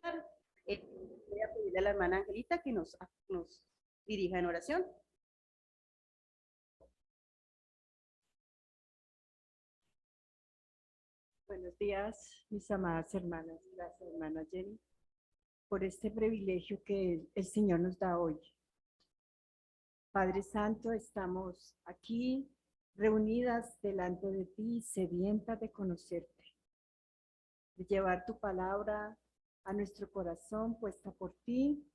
Voy a pedirle a la hermana Angelita que nos dirija en oración. Buenos días, mis amadas hermanas. Gracias, hermana Jenny, por este privilegio que el Señor nos da hoy. Padre Santo, estamos aquí reunidas delante de ti, sedientas de conocerte, de llevar tu palabra a nuestro corazón, puesta por ti,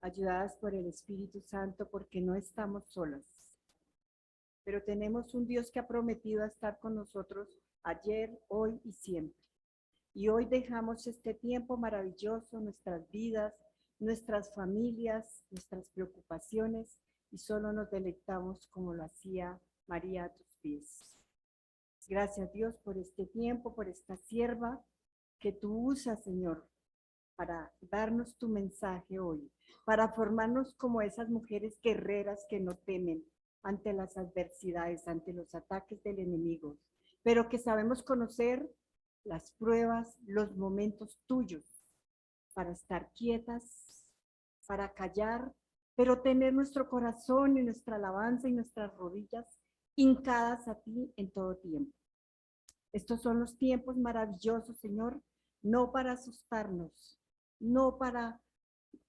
ayudadas por el Espíritu Santo, porque no estamos solas. Pero tenemos un Dios que ha prometido estar con nosotros ayer, hoy y siempre. Y hoy dejamos este tiempo maravilloso, nuestras vidas, nuestras familias, nuestras preocupaciones, y solo nos deleitamos como lo hacía María a tus pies. Gracias, Dios, por este tiempo, por esta sierva que tú usas, Señor, para darnos tu mensaje hoy, para formarnos como esas mujeres guerreras que no temen ante las adversidades, ante los ataques del enemigo, pero que sabemos conocer las pruebas, los momentos tuyos, para estar quietas, para callar, pero tener nuestro corazón y nuestra alabanza y nuestras rodillas hincadas a ti en todo tiempo. Estos son los tiempos maravillosos, Señor, no para asustarnos, no para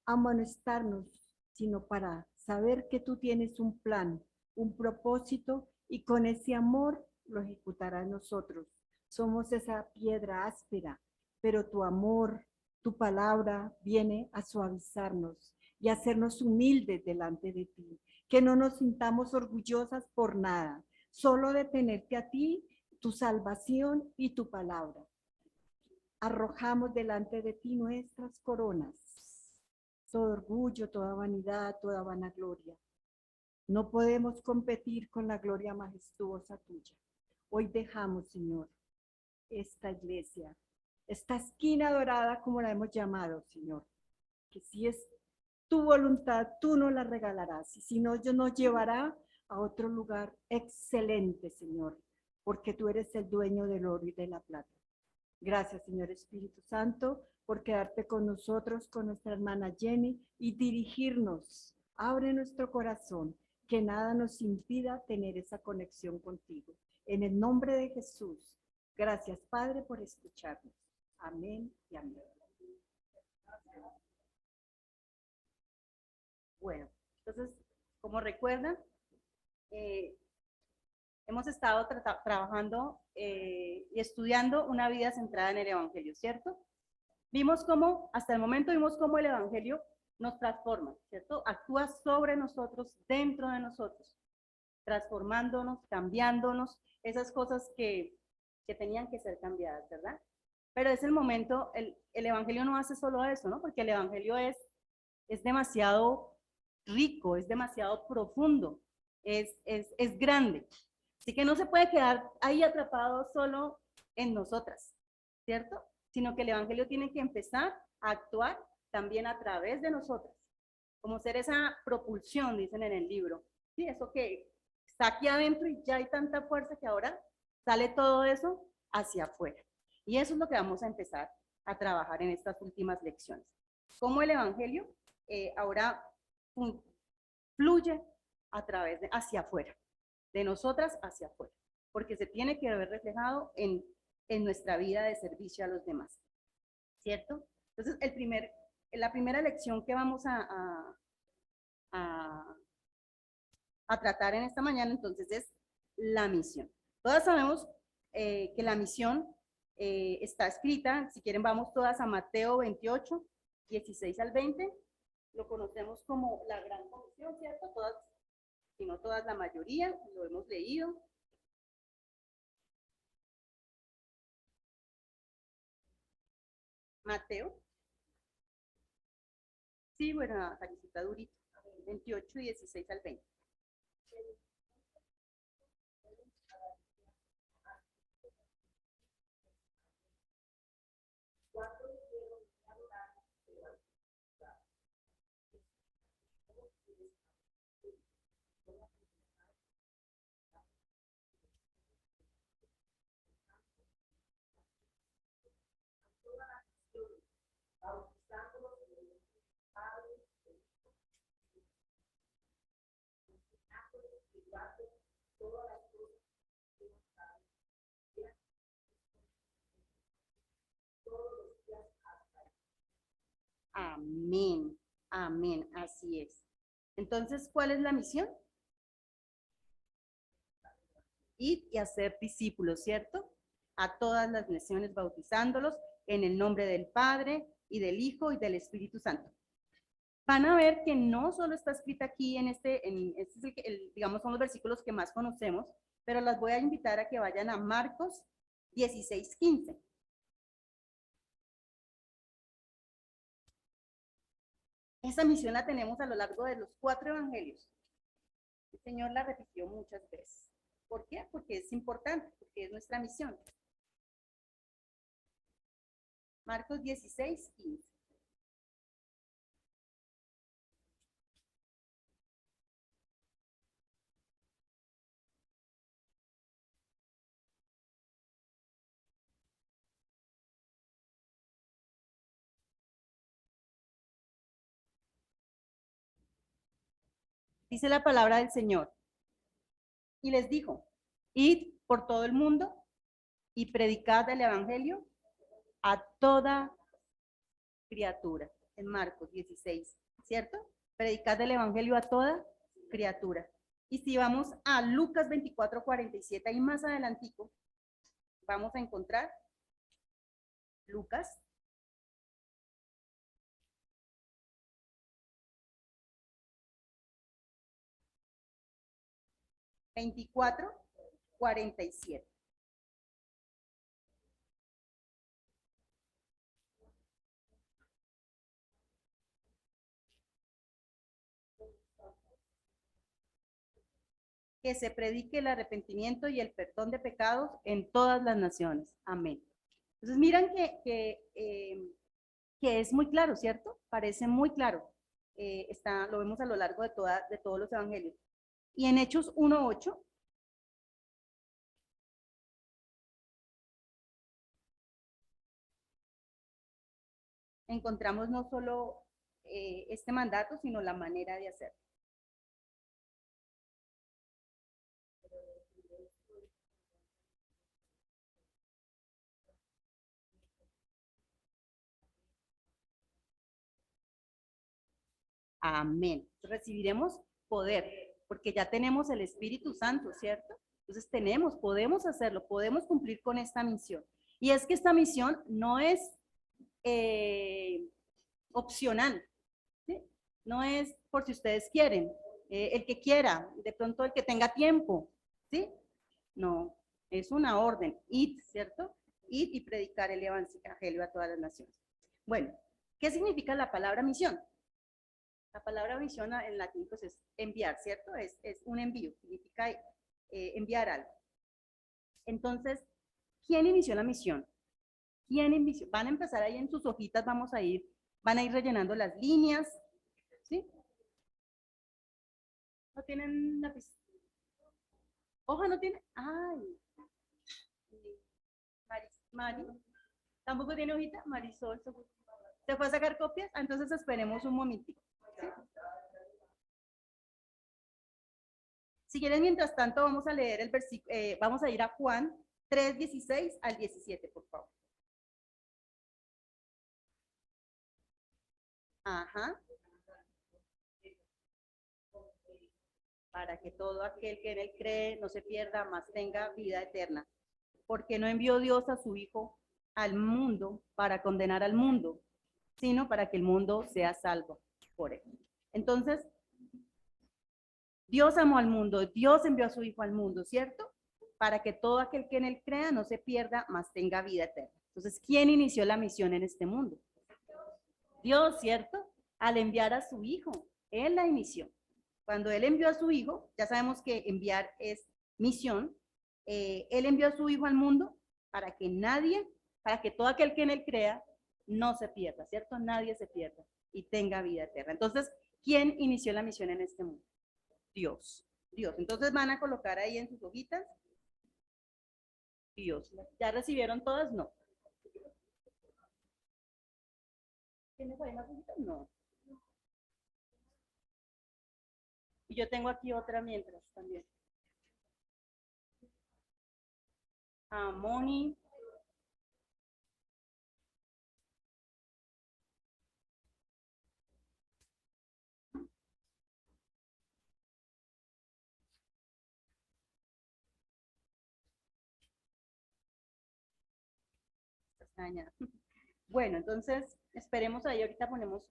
amonestarnos, sino para saber que tú tienes un plan, un propósito, y con ese amor lo ejecutará en nosotros. Somos esa piedra áspera, pero tu amor, tu palabra viene a suavizarnos y a hacernos humildes delante de ti, que no nos sintamos orgullosas por nada, solo de tenerte a ti, tu salvación y tu palabra. Arrojamos delante de ti nuestras coronas, todo orgullo, toda vanidad, toda vanagloria. No podemos competir con la gloria majestuosa tuya. Hoy dejamos, Señor, esta iglesia, esta esquina dorada, como la hemos llamado, Señor, que si es tu voluntad, tú nos la regalarás, y si no, yo nos llevará a otro lugar excelente, Señor, porque tú eres el dueño del oro y de la plata. Gracias, Señor Espíritu Santo, por quedarte con nosotros, con nuestra hermana Jenny, y dirigirnos. Abre nuestro corazón, que nada nos impida tener esa conexión contigo. En el nombre de Jesús. Gracias, Padre, por escucharnos. Amén y amén. Bueno, entonces, como recuerdan, hemos estado trabajando y estudiando una vida centrada en el Evangelio, ¿cierto? Vimos cómo, hasta el momento vimos cómo el Evangelio nos transforma, ¿cierto? Actúa sobre nosotros, dentro de nosotros, transformándonos, cambiándonos, esas cosas que tenían que ser cambiadas, ¿verdad? Pero es el momento, el Evangelio no hace solo eso, ¿no? Porque el Evangelio es demasiado rico, es demasiado profundo, es grande. Así que no se puede quedar ahí atrapado solo en nosotras, ¿cierto? Sino que el Evangelio tiene que empezar a actuar también a través de nosotras, como ser esa propulsión, dicen en el libro. Sí, eso que está aquí adentro y ya hay tanta fuerza que ahora sale todo eso hacia afuera. Y eso es lo que vamos a empezar a trabajar en estas últimas lecciones. Cómo el Evangelio ahora fluye a través de, hacia afuera, de nosotras hacia afuera, porque se tiene que ver reflejado en nuestra vida de servicio a los demás, ¿cierto? Entonces, la primera lección que vamos a, a tratar en esta mañana, entonces, es la misión. Todas sabemos que la misión está escrita, si quieren vamos todas a Mateo 28, 16 al 20, lo conocemos como la gran comisión, ¿cierto? Todas, si no todas, la mayoría, lo hemos leído. Mateo. Sí, bueno, está durito. 28, 16 al 20. Amén, amén, así es. Entonces, ¿cuál es la misión? Ir y hacer discípulos, ¿cierto? A todas las naciones, bautizándolos en el nombre del Padre y del Hijo y del Espíritu Santo. Van a ver que no solo está escrita aquí este es digamos, son los versículos que más conocemos, pero las voy a invitar a que vayan a Marcos 16:15. Esa misión la tenemos a lo largo de los 4 evangelios. El Señor la repitió muchas veces. ¿Por qué? Porque es importante, porque es nuestra misión. Marcos 16:15. Dice la palabra del Señor. Y les dijo, id por todo el mundo y predicad el evangelio a toda criatura. En Marcos 16, ¿cierto? Predicad el evangelio a toda criatura. Y si vamos a Lucas 24:47, ahí más adelantico, vamos a encontrar Lucas 24:47. Que se predique el arrepentimiento y el perdón de pecados en todas las naciones. Amén. Entonces miran que es muy claro, ¿cierto? Parece muy claro. Lo vemos a lo largo de todos los evangelios. Y en Hechos 1:8, encontramos no solo este mandato, sino la manera de hacerlo. Amén. Recibiremos poder, porque ya tenemos el Espíritu Santo, ¿cierto? Entonces podemos hacerlo, podemos cumplir con esta misión. Y es que esta misión no es opcional, ¿sí? No es por si ustedes quieren, el que quiera, de pronto el que tenga tiempo, ¿sí? No, es una orden, id, ¿cierto? Id y predicar el evangelio a todas las naciones. Bueno, ¿qué significa la palabra misión? La palabra misión en latín pues es enviar, ¿cierto? Es un envío, significa enviar algo. Entonces, ¿quién inició la misión? ¿Quién inició? Van a empezar ahí en sus hojitas, van a ir rellenando las líneas, ¿sí? ¿No tienen lápiz? ¿Hoja no tiene? Ay, Mari, ¿tampoco tiene hojita? Marisol, ¿se fue a sacar copias? Entonces esperemos un momentito. ¿Sí? Si quieren, mientras tanto, vamos a leer el versículo, vamos a ir a Juan 3:16 al 17, por favor. Ajá. Para que todo aquel que en él cree no se pierda, mas tenga vida eterna. Porque no envió Dios a su Hijo al mundo para condenar al mundo, sino para que el mundo sea salvo por él. Entonces, Dios amó al mundo, Dios envió a su Hijo al mundo, ¿cierto? Para que todo aquel que en él crea no se pierda, mas tenga vida eterna. Entonces, ¿quién inició la misión en este mundo? Dios, ¿cierto? Al enviar a su Hijo, Él la inició. Cuando Él envió a su Hijo, ya sabemos que enviar es misión, Él envió a su Hijo al mundo para que todo aquel que en Él crea, no se pierda, ¿cierto? Nadie se pierda y tenga vida eterna. Entonces, ¿quién inició la misión en este mundo? Dios. Dios. Entonces van a colocar ahí en sus hojitas, Dios. ¿Ya recibieron todas? No. ¿Tienes ahí más hojitas? No. Y yo tengo aquí otra mientras también. a Moni, Castaña. Bueno, entonces esperemos ahí, ahorita ponemos.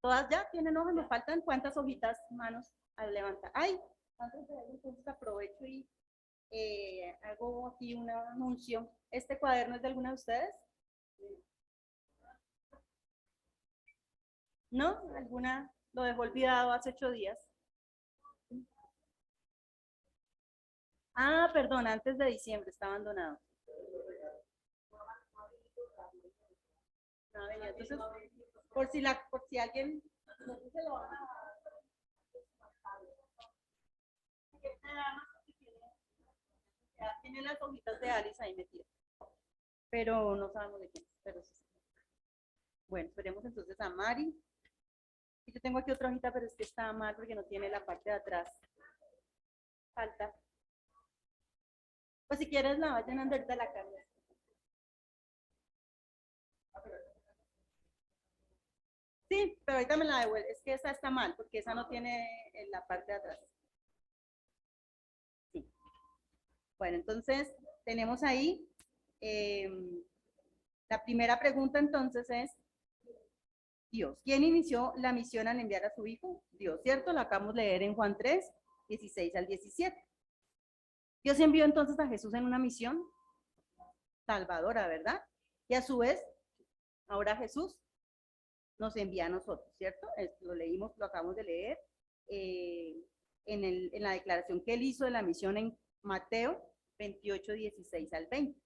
¿Todas ya tienen hojas? ¿Nos faltan cuántas hojitas, manos, al levantar? ¡Ay! Antes de eso, entonces aprovecho y hago aquí un anuncio. ¿Este cuaderno es de alguna de ustedes? ¿No? ¿Alguna lo dejó olvidado hace 8 días? Ah, perdón, antes de diciembre está abandonado. No, venía. Entonces, por si alguien no sé si se lo van a ya tiene las hojitas de Alice ahí metidas, pero no sabemos de quién, pero sí. Bueno, esperemos entonces a Mari. Y yo tengo aquí otra hojita, pero es que está mal porque no tiene la parte de atrás. Falta. Pues si quieres la vas llenando ahorita la carga. Sí, pero ahorita me la devuelve. Es que esa está mal porque esa no tiene en la parte de atrás. Sí. Bueno, entonces tenemos ahí eh, la primera pregunta entonces es Dios. ¿Quién inició la misión al enviar a su hijo? Dios, ¿cierto? Lo acabamos de leer en Juan 3, 16 al 17. Dios envió entonces a Jesús en una misión salvadora, ¿verdad? Y a su vez, ahora Jesús nos envía a nosotros, ¿cierto? Lo leímos, lo acabamos de leer en la declaración que él hizo de la misión en Mateo 28, 16 al 20.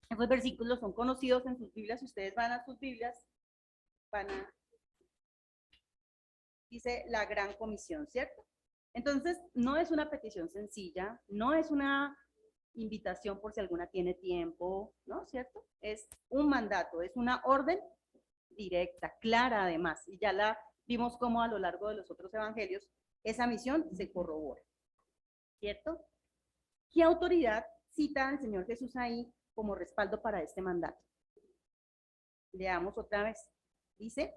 Esos versículos son conocidos en sus Biblias. Si ustedes van a sus Biblias, van a, dice la gran comisión, ¿cierto? Entonces, no es una petición sencilla, no es una invitación por si alguna tiene tiempo, ¿no? ¿Cierto? Es un mandato, es una orden directa, clara además, y ya la vimos como a lo largo de los otros evangelios, esa misión se corrobora, ¿cierto? ¿Qué autoridad cita al Señor Jesús ahí como respaldo para este mandato? Leamos otra vez. Dice,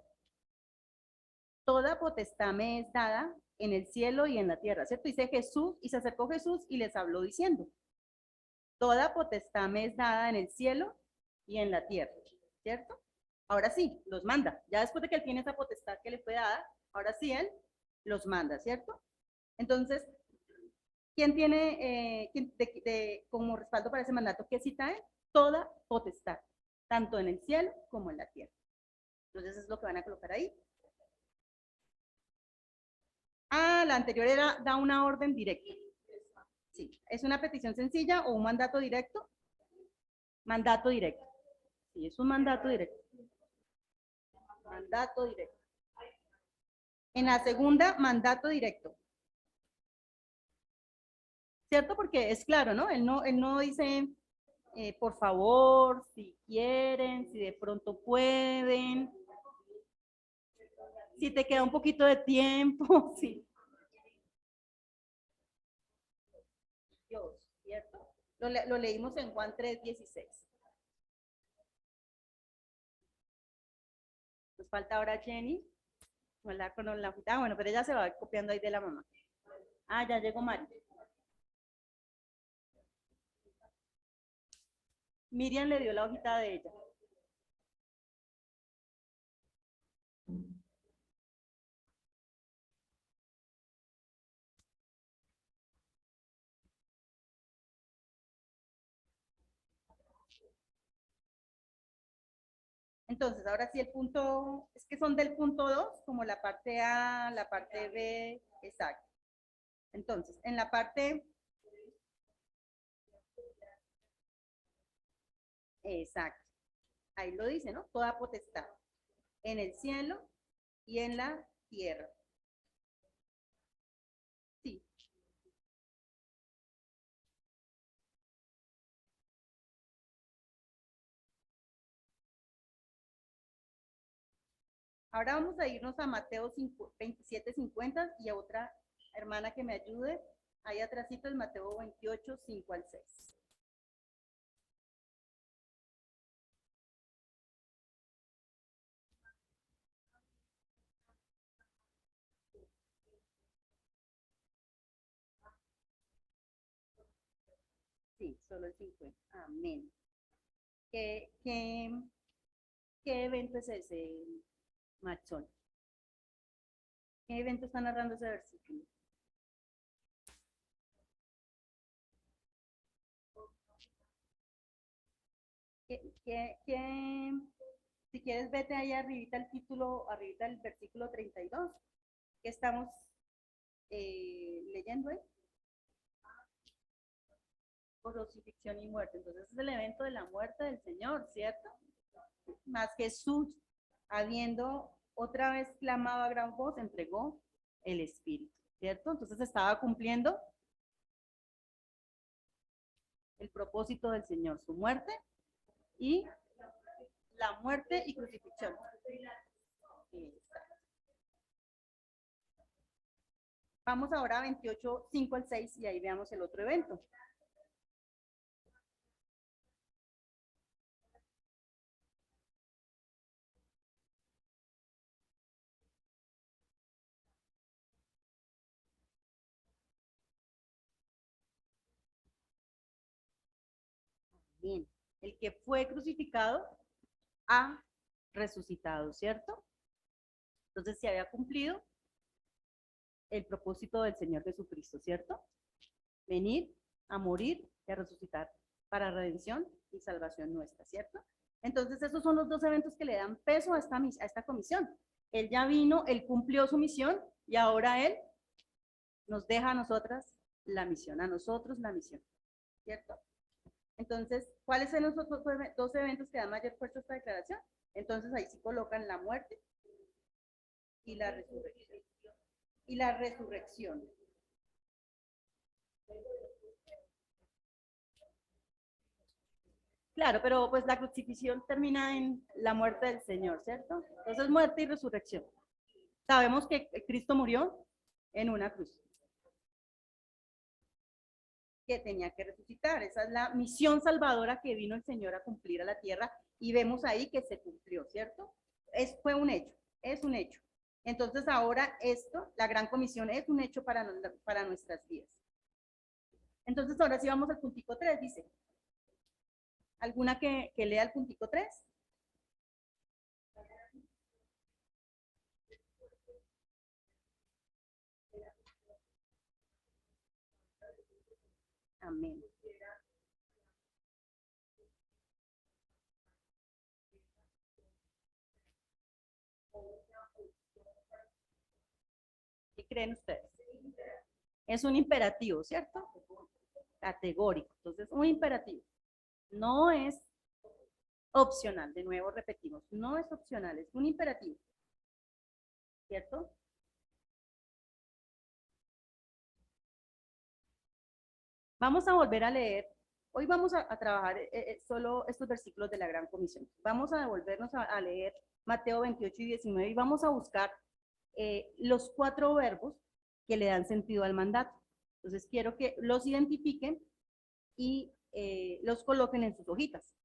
toda potestad me es dada en el cielo y en la tierra, ¿cierto? Dice Jesús, y se acercó Jesús y les habló diciendo, toda potestad me es dada en el cielo y en la tierra, ¿cierto? Ahora sí, los manda. Ya después de que él tiene esa potestad que le fue dada, ahora sí él los manda, ¿cierto? Entonces, ¿quién tiene como respaldo para ese mandato? ¿Qué cita él? Toda potestad, tanto en el cielo como en la tierra. Entonces, es lo que van a colocar ahí. Ah, la anterior era, da una orden directa. Sí, ¿es una petición sencilla o un mandato directo? Mandato directo. Sí, es un mandato directo. Mandato directo. En la segunda, mandato directo. ¿Cierto? Porque es claro, ¿no? Él no dice, por favor, si quieren, si de pronto pueden, si te queda un poquito de tiempo, sí. Dios, ¿cierto? Lo leímos en Juan 3:16. Nos falta ahora Jenny. Hola, con la hojita. Ah, bueno, pero ella se va copiando ahí de la mamá. Ah, ya llegó Mari. Miriam le dio la hojita de ella. Entonces, ahora sí el punto, es que son del punto 2, como la parte A, la parte B, exacto. Entonces, en la parte, exacto, ahí lo dice, ¿no? Toda potestad, en el cielo y en la tierra. Sí. Ahora vamos a irnos a Mateo 27:50 y a otra hermana que me ayude Ahí atrásito el Mateo 28, 5 al 6. Sí, solo el 50. Amén. ¿Qué, qué, qué evento es ese, Machón? ¿Qué evento está narrando ese versículo? Si quieres, vete ahí arribita el título, arribita el versículo 32, que estamos leyendo ahí. Crucifixión y muerte. Entonces es el evento de la muerte del Señor, ¿cierto? Más Jesús, habiendo otra vez clamado a gran voz, entregó el Espíritu, ¿cierto? Entonces estaba cumpliendo el propósito del Señor, su muerte y la muerte y crucifixión. Vamos ahora a 28, 5 al 6 y ahí veamos el otro evento. Bien, el que fue crucificado ha resucitado, ¿cierto? Entonces se había cumplido el propósito del Señor Jesucristo, ¿cierto? Venir a morir y a resucitar para redención y salvación nuestra, ¿cierto? Entonces esos son los dos eventos que le dan peso a esta comisión. Él ya vino, él cumplió su misión y ahora él nos deja a nosotras la misión, a nosotros la misión, ¿cierto? Entonces, ¿cuáles son los otros dos eventos que dan mayor fuerza a esta declaración? Entonces ahí sí colocan la muerte y la resurrección. Y la resurrección. Claro, pero pues la crucifixión termina en la muerte del Señor, ¿cierto? Entonces muerte y resurrección. Sabemos que Cristo murió en una cruz, que tenía que resucitar. Esa es la misión salvadora que vino el Señor a cumplir a la tierra y vemos ahí que se cumplió, ¿cierto? Fue un hecho, es un hecho. Entonces ahora esto, la gran comisión, es un hecho para nuestras vidas. Entonces ahora sí vamos al puntico 3, dice. ¿Alguna que lea el puntico 3? Amén. ¿Qué creen ustedes? Es un imperativo, ¿cierto? Categórico. Entonces, un imperativo. No es opcional. De nuevo repetimos, no es opcional, es un imperativo. ¿Cierto? Vamos a volver a leer. Hoy vamos a trabajar solo estos versículos de la Gran Comisión. Vamos a devolvernos a leer Mateo 28 y 19 y vamos a buscar los 4 verbos que le dan sentido al mandato. Entonces quiero que los identifiquen y los coloquen en sus hojitas.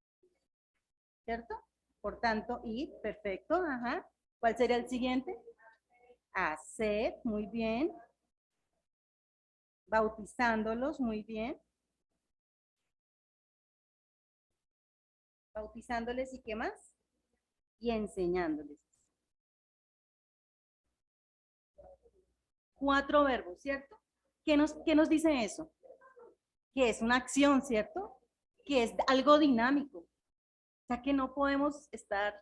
¿Cierto? Por tanto, ir, perfecto, ajá. ¿Cuál sería el siguiente? Hacer, muy bien. Bautizándolos, muy bien. Bautizándoles y qué más? Y enseñándoles. 4 verbos, ¿cierto? ¿Qué nos dice eso? Que es una acción, ¿cierto? Que es algo dinámico. O sea, que no podemos estar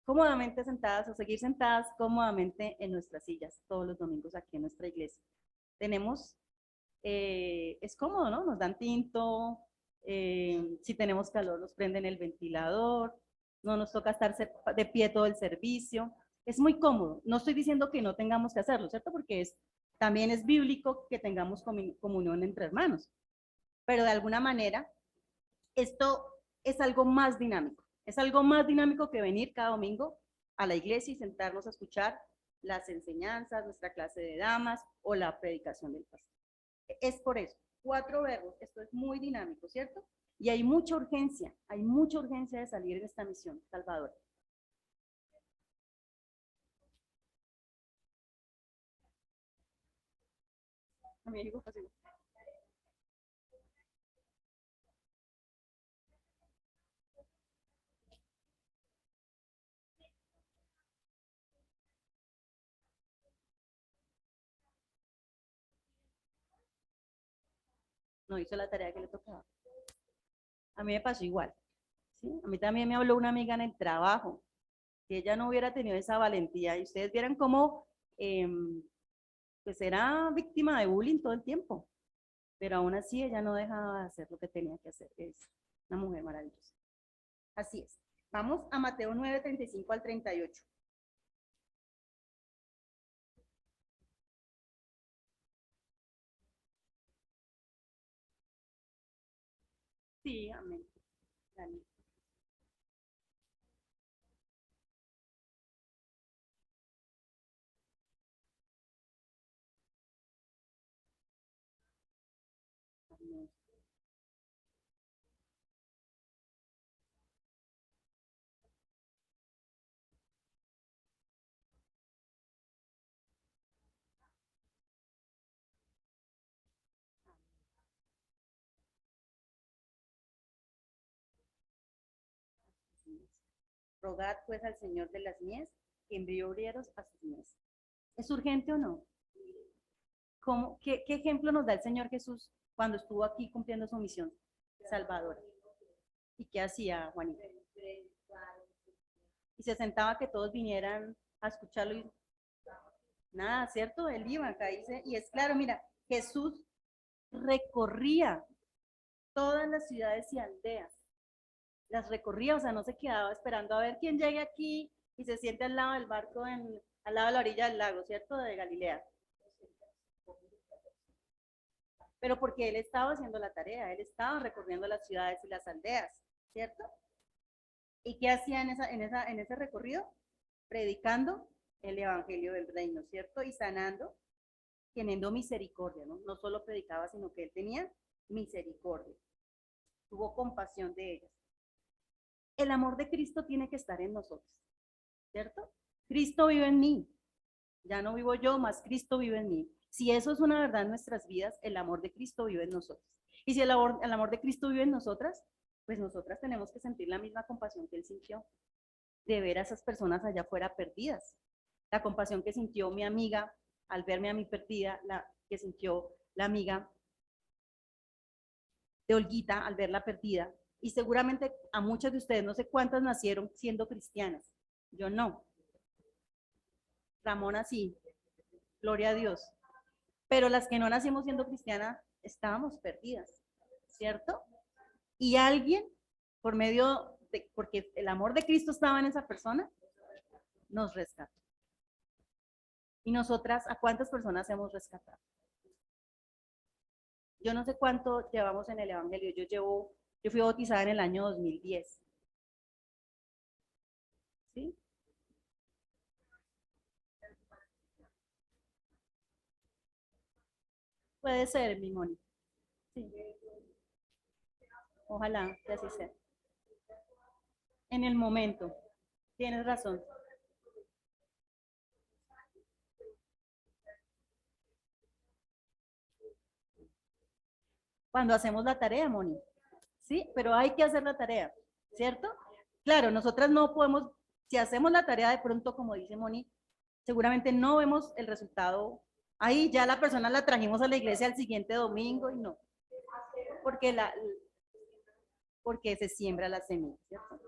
cómodamente sentadas o seguir sentadas cómodamente en nuestras sillas todos los domingos aquí en nuestra iglesia. Tenemos, es cómodo, ¿no? Nos dan tinto, si tenemos calor nos prenden el ventilador, no nos toca estar de pie todo el servicio. Es muy cómodo. No estoy diciendo que no tengamos que hacerlo, ¿cierto? Porque también es bíblico que tengamos comunión entre hermanos. Pero de alguna manera, esto es algo más dinámico. Es algo más dinámico que venir cada domingo a la iglesia y sentarnos a escuchar las enseñanzas, nuestra clase de damas o la predicación del pastor. Es por eso, 4 verbos, esto es muy dinámico, ¿cierto? Y hay mucha urgencia de salir en esta misión salvadora. Amigo, fácil. No hizo la tarea que le tocaba. A mí me pasó igual, ¿sí? A mí también me habló una amiga en el trabajo, que ella no hubiera tenido esa valentía y ustedes vieran cómo pues era víctima de bullying todo el tiempo, pero aún así ella no dejaba de hacer lo que tenía que hacer. Es una mujer maravillosa. Así es. Vamos a Mateo 9, 35 al 38. Sí, amén. Dale. Amén. Rogad pues al Señor de las mies que envíe obreros a sus mies. ¿Es urgente o no? ¿Qué ejemplo nos da el Señor Jesús cuando estuvo aquí cumpliendo su misión salvadora? ¿Y qué hacía Juanita? Y se sentaba a que todos vinieran a escucharlo y nada, ¿cierto? Él iba acá dice, y es claro, mira, Jesús recorría todas las ciudades y aldeas, las recorría, o sea, no se quedaba esperando a ver quién llegue aquí y se siente al lado del barco, al lado de la orilla del lago, ¿cierto? De Galilea. Pero porque él estaba haciendo la tarea, él estaba recorriendo las ciudades y las aldeas, ¿cierto? ¿Y qué hacía en ese recorrido? Predicando el evangelio del reino, ¿cierto? Y sanando, teniendo misericordia, ¿no? No solo predicaba, sino que él tenía misericordia, tuvo compasión de ellas. El amor de Cristo tiene que estar en nosotros, ¿cierto? Cristo vive en mí, ya no vivo yo, más Cristo vive en mí. Si eso es una verdad en nuestras vidas, el amor de Cristo vive en nosotros. Y si el amor de Cristo vive en nosotras, pues nosotras tenemos que sentir la misma compasión que él sintió, de ver a esas personas allá afuera perdidas. La compasión que sintió mi amiga al verme a mí perdida, la que sintió la amiga de Olguita al verla perdida. Y seguramente a muchas de ustedes, no sé cuántas nacieron siendo cristianas. Yo no. Ramona sí, gloria a Dios. Pero las que no nacimos siendo cristianas, estábamos perdidas, ¿cierto? Y alguien, por medio de, porque el amor de Cristo estaba en esa persona, nos rescató. Y nosotras, ¿a cuántas personas hemos rescatado? Yo no sé cuánto llevamos en el Evangelio. Yo fui bautizada en el año 2010. ¿Sí? Puede ser, mi Moni. Sí. Ojalá que así sea. En el momento. Tienes razón. Cuando hacemos la tarea, Moni. ¿Sí? Pero hay que hacer la tarea, ¿cierto? Claro, nosotras no podemos, si hacemos la tarea de pronto, como dice Moni, seguramente no vemos el resultado. Ahí ya la persona la trajimos a la iglesia el siguiente domingo y no, porque, porque se siembra la semilla, ¿cierto?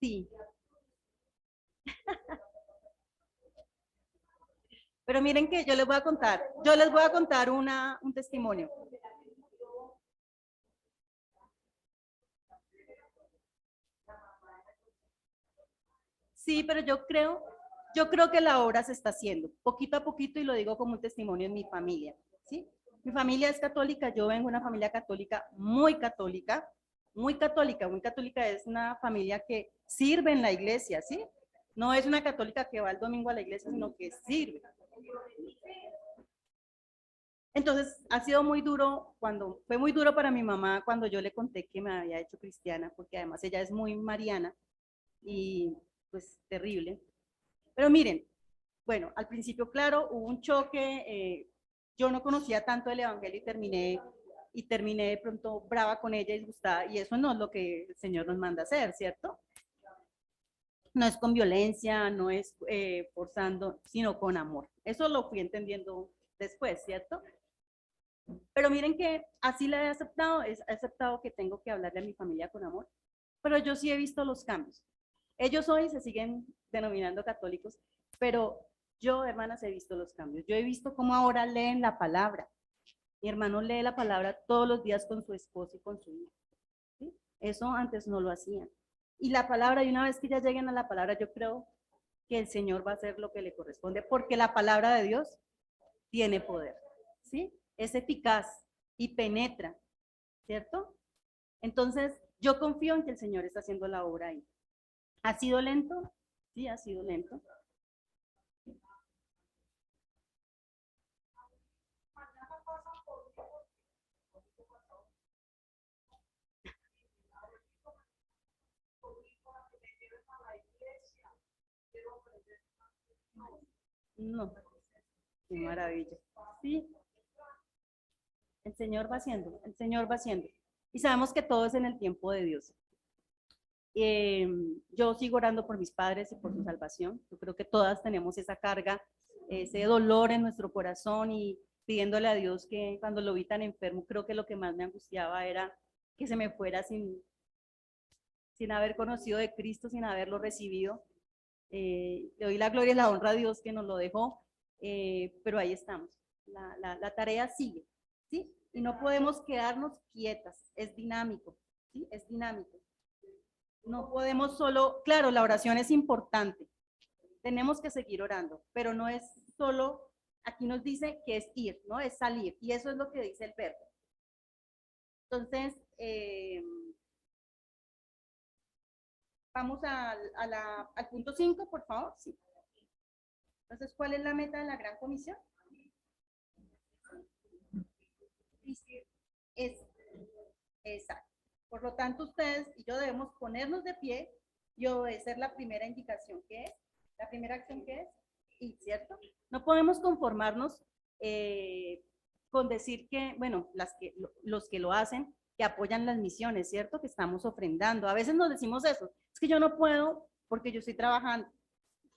Sí, pero miren que yo les voy a contar un testimonio. Sí, pero yo creo que la obra se está haciendo poquito a poquito y lo digo como un testimonio en mi familia, ¿sí? Mi familia es católica, yo vengo de una familia católica, muy católica, muy católica, muy católica. Es una familia que sirve en la iglesia, ¿sí? No es una católica que va el domingo a la iglesia, sino que sirve. Entonces, ha sido muy duro fue muy duro para mi mamá cuando yo le conté que me había hecho cristiana, porque además ella es muy mariana y pues terrible. Pero miren, bueno, al principio, claro, hubo un choque, yo no conocía tanto el evangelio y terminé de pronto brava con ella, disgustada, y eso no es lo que el Señor nos manda a hacer, ¿cierto? No es con violencia, no es forzando, sino con amor. Eso lo fui entendiendo después, ¿cierto? Pero miren que así le he aceptado que tengo que hablarle a mi familia con amor, pero yo sí he visto los cambios. Ellos hoy se siguen denominando católicos, pero yo, hermanas, he visto los cambios. Yo he visto cómo ahora leen la palabra. Mi hermano lee la palabra todos los días con su esposo y con su hijo. ¿Sí? Eso antes no lo hacían. Y la palabra, y una vez que ya lleguen a la palabra, yo creo que el Señor va a hacer lo que le corresponde, porque la palabra de Dios tiene poder, ¿sí? Es eficaz y penetra, ¿cierto? Entonces, yo confío en que el Señor está haciendo la obra ahí. ¿Ha sido lento? Sí, ha sido lento. No, qué maravilla. Sí, el Señor va haciendo. Y sabemos que todo es en el tiempo de Dios. Yo sigo orando por mis padres y por su salvación. Yo creo que todas tenemos esa carga, ese dolor en nuestro corazón y pidiéndole a Dios que cuando lo vi tan enfermo, creo que lo que más me angustiaba era que se me fuera sin haber conocido de Cristo, sin haberlo recibido. Le doy la gloria y la honra a Dios que nos lo dejó, pero ahí estamos. La tarea sigue, ¿sí? Y no podemos quedarnos quietas, es dinámico, ¿sí? Es dinámico. No podemos solo, claro, la oración es importante, tenemos que seguir orando, pero no es solo, aquí nos dice que es ir, ¿no? Es salir, y eso es lo que dice el verbo. Entonces, vamos al punto 5, por favor. Sí. Entonces, ¿cuál es la meta de la gran comisión? Es exacto. Por lo tanto, ustedes y yo debemos ponernos de pie y obedecer la primera indicación que es, la primera acción que es, y cierto, no podemos conformarnos con decir que, bueno, los que lo hacen, que apoyan las misiones, ¿cierto? Que estamos ofrendando. A veces nos decimos eso, es que yo no puedo porque yo estoy trabajando,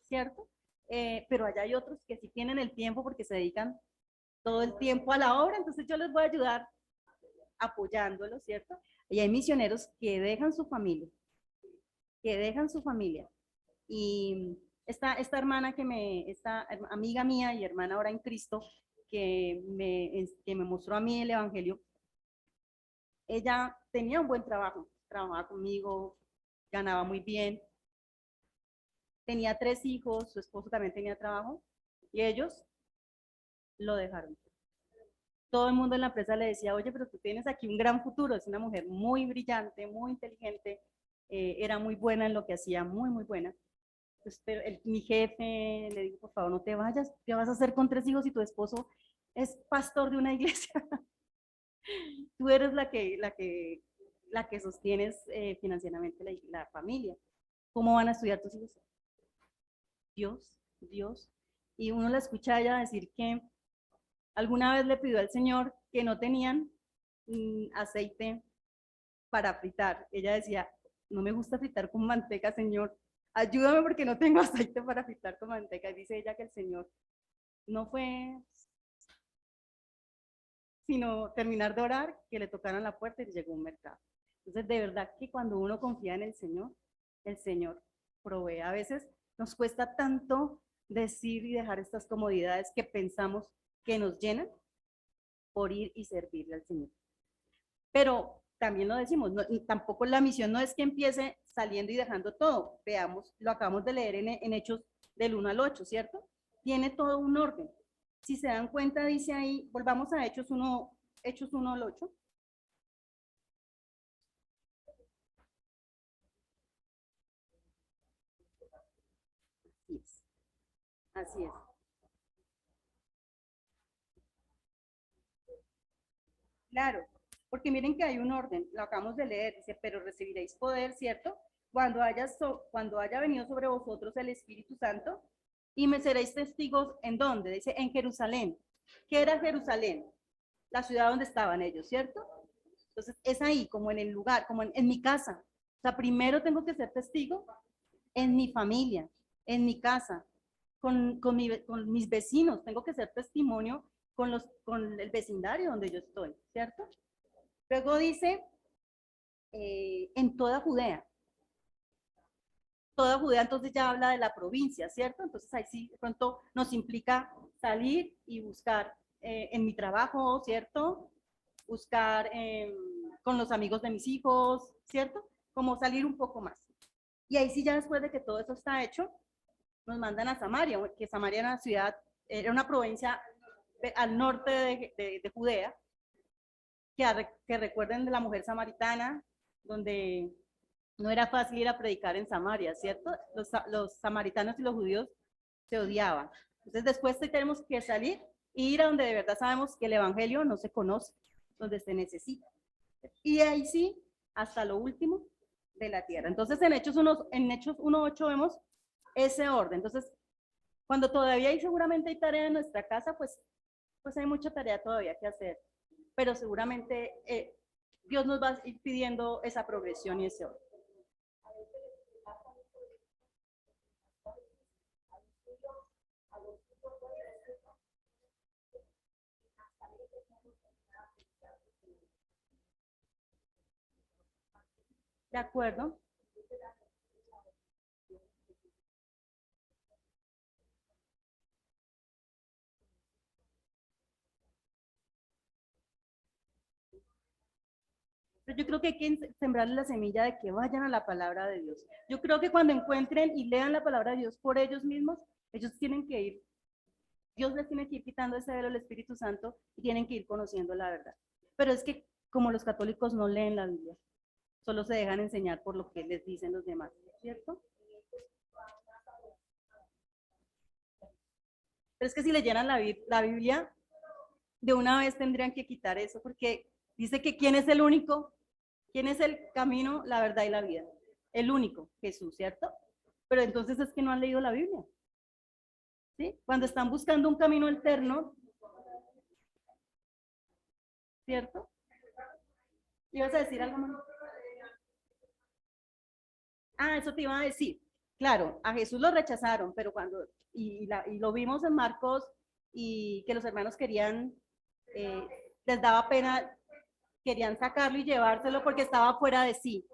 ¿cierto? Pero allá hay otros que sí tienen el tiempo porque se dedican todo el tiempo a la obra, entonces yo les voy a ayudar apoyándolos, ¿cierto? Y hay misioneros que dejan su familia. Y esta hermana esta amiga mía y hermana ahora en Cristo, que me mostró a mí el Evangelio, ella tenía un buen trabajo, trabajaba conmigo, ganaba muy bien, tenía 3 hijos, su esposo también tenía trabajo, y ellos lo dejaron. Todo el mundo en la empresa le decía, oye, pero tú tienes aquí un gran futuro, es una mujer muy brillante, muy inteligente, era muy buena en lo que hacía, muy, muy buena. Pues, pero mi jefe le dijo, por favor, no te vayas, ¿qué vas a hacer con 3 hijos y tu esposo es pastor de una iglesia? Tú eres la que sostienes financieramente la familia. ¿Cómo van a estudiar tus hijos? Dios, Dios. Y uno la escucha a ella decir que alguna vez le pidió al Señor que no tenían aceite para fritar. Ella decía, no me gusta fritar con manteca, Señor. Ayúdame porque no tengo aceite para fritar con manteca. Y dice ella que el Señor no fue sino terminar de orar, que le tocaran la puerta y le llegó un mercado. Entonces, de verdad que cuando uno confía en el Señor provee. A veces nos cuesta tanto decir y dejar estas comodidades que pensamos que nos llenan por ir y servirle al Señor. Pero también lo decimos, tampoco la misión no es que empiece saliendo y dejando todo. Veamos, lo acabamos de leer en Hechos del 1 al 8, ¿cierto? Tiene todo un orden. Si se dan cuenta, dice ahí, volvamos a Hechos 1 al 8. Así es. Así es. Claro, porque miren que hay un orden, lo acabamos de leer, dice, pero recibiréis poder, ¿cierto? Cuando haya venido sobre vosotros el Espíritu Santo, y me seréis testigos, ¿en dónde? Dice, en Jerusalén. ¿Qué era Jerusalén? La ciudad donde estaban ellos, ¿cierto? Entonces, es ahí, como en el lugar, como en mi casa. O sea, primero tengo que ser testigo en mi familia, en mi casa, con mis vecinos, tengo que ser testimonio con el vecindario donde yo estoy, ¿cierto? Luego dice, en toda Judea entonces ya habla de la provincia, ¿cierto? Entonces ahí sí de pronto nos implica salir y buscar en mi trabajo, ¿cierto? Buscar con los amigos de mis hijos, ¿cierto? Como salir un poco más. Y ahí sí ya después de que todo eso está hecho, nos mandan a Samaria, que Samaria era una ciudad, era una provincia al norte de Judea, que recuerden de la mujer samaritana, donde no era fácil ir a predicar en Samaria, ¿cierto? Los samaritanos y los judíos se odiaban. Entonces después tenemos que salir e ir a donde de verdad sabemos que el evangelio no se conoce, donde se necesita. Y ahí sí, hasta lo último de la tierra. Entonces en Hechos 1.8 vemos ese orden. Entonces, cuando todavía seguramente hay tarea en nuestra casa, pues hay mucha tarea todavía que hacer. Pero seguramente Dios nos va a ir pidiendo esa progresión y ese orden. ¿De acuerdo? Pero yo creo que hay que sembrarle la semilla de que vayan a la palabra de Dios. Yo creo que cuando encuentren y lean la palabra de Dios por ellos mismos, ellos tienen que ir, Dios les tiene que ir quitando ese velo del Espíritu Santo y tienen que ir conociendo la verdad. Pero es que como los católicos no leen la Biblia, solo se dejan enseñar por lo que les dicen los demás, ¿cierto? Pero es que si leyeran la Biblia, de una vez tendrían que quitar eso, porque dice que ¿quién es el único? ¿Quién es el camino, la verdad y la vida? El único, Jesús, ¿cierto? Pero entonces es que no han leído la Biblia, ¿sí? Cuando están buscando un camino alterno, ¿cierto? ¿Ibas a decir algo más? Ah, eso te iba a decir. Claro, a Jesús lo rechazaron, pero y lo vimos en Marcos, y que los hermanos eh, les daba pena, querían sacarlo y llevárselo porque estaba fuera de sí.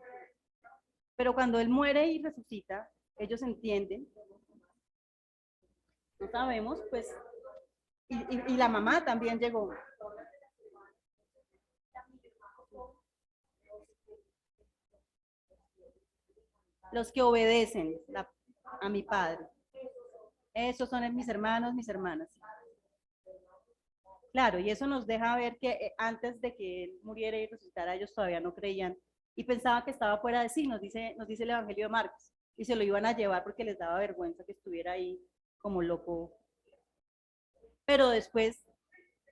Pero cuando él muere y resucita, ellos entienden, no sabemos, pues, y la mamá también llegó. Los que obedecen a mi padre. Esos son mis hermanos, mis hermanas. Claro, y eso nos deja ver que antes de que él muriera y resucitara, ellos todavía no creían y pensaban que estaba fuera de sí, nos dice el Evangelio de Marcos, y se lo iban a llevar porque les daba vergüenza que estuviera ahí como loco. Pero después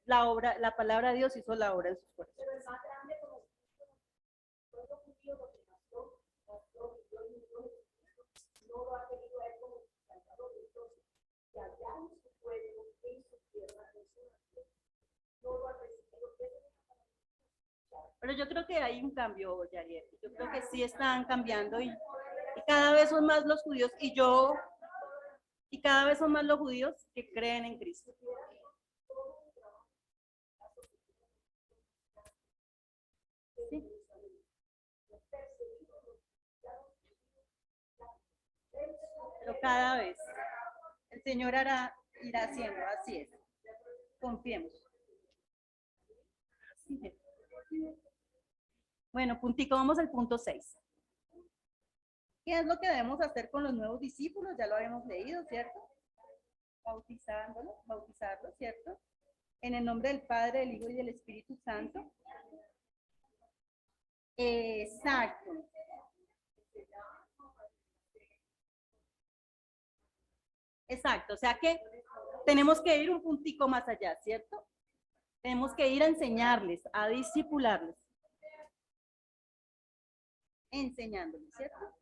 la palabra de Dios hizo la obra en sus corazones. Pero yo creo que hay un cambio, Yariel. Yo creo que sí están cambiando y cada vez son más los judíos y cada vez son más los judíos que creen en Cristo. ¿Sí? Pero cada vez el Señor irá haciendo, así es. Confiemos. Sí. Bueno, puntico, vamos al punto 6. ¿Qué es lo que debemos hacer con los nuevos discípulos? Ya lo habíamos leído, ¿cierto? bautizarlos, ¿cierto? En el nombre del Padre, del Hijo y del Espíritu Santo. Exacto. Exacto, o sea que tenemos que ir un puntico más allá, ¿cierto? Tenemos que ir a enseñarles, a discipularles. Enseñándoles, ¿cierto?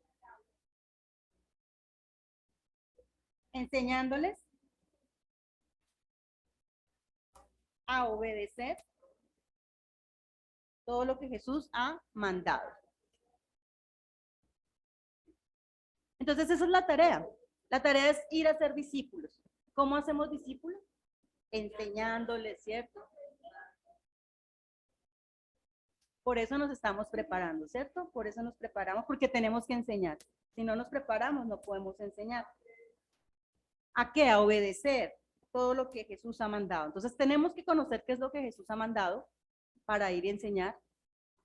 Enseñándoles a obedecer todo lo que Jesús ha mandado. Entonces esa es la tarea. La tarea es ir a ser discípulos. ¿Cómo hacemos discípulos? Enseñándoles, ¿cierto? Por eso nos estamos preparando, ¿cierto? Por eso nos preparamos, porque tenemos que enseñar. Si no nos preparamos, no podemos enseñar. ¿A qué? A obedecer todo lo que Jesús ha mandado. Entonces tenemos que conocer qué es lo que Jesús ha mandado para ir a enseñar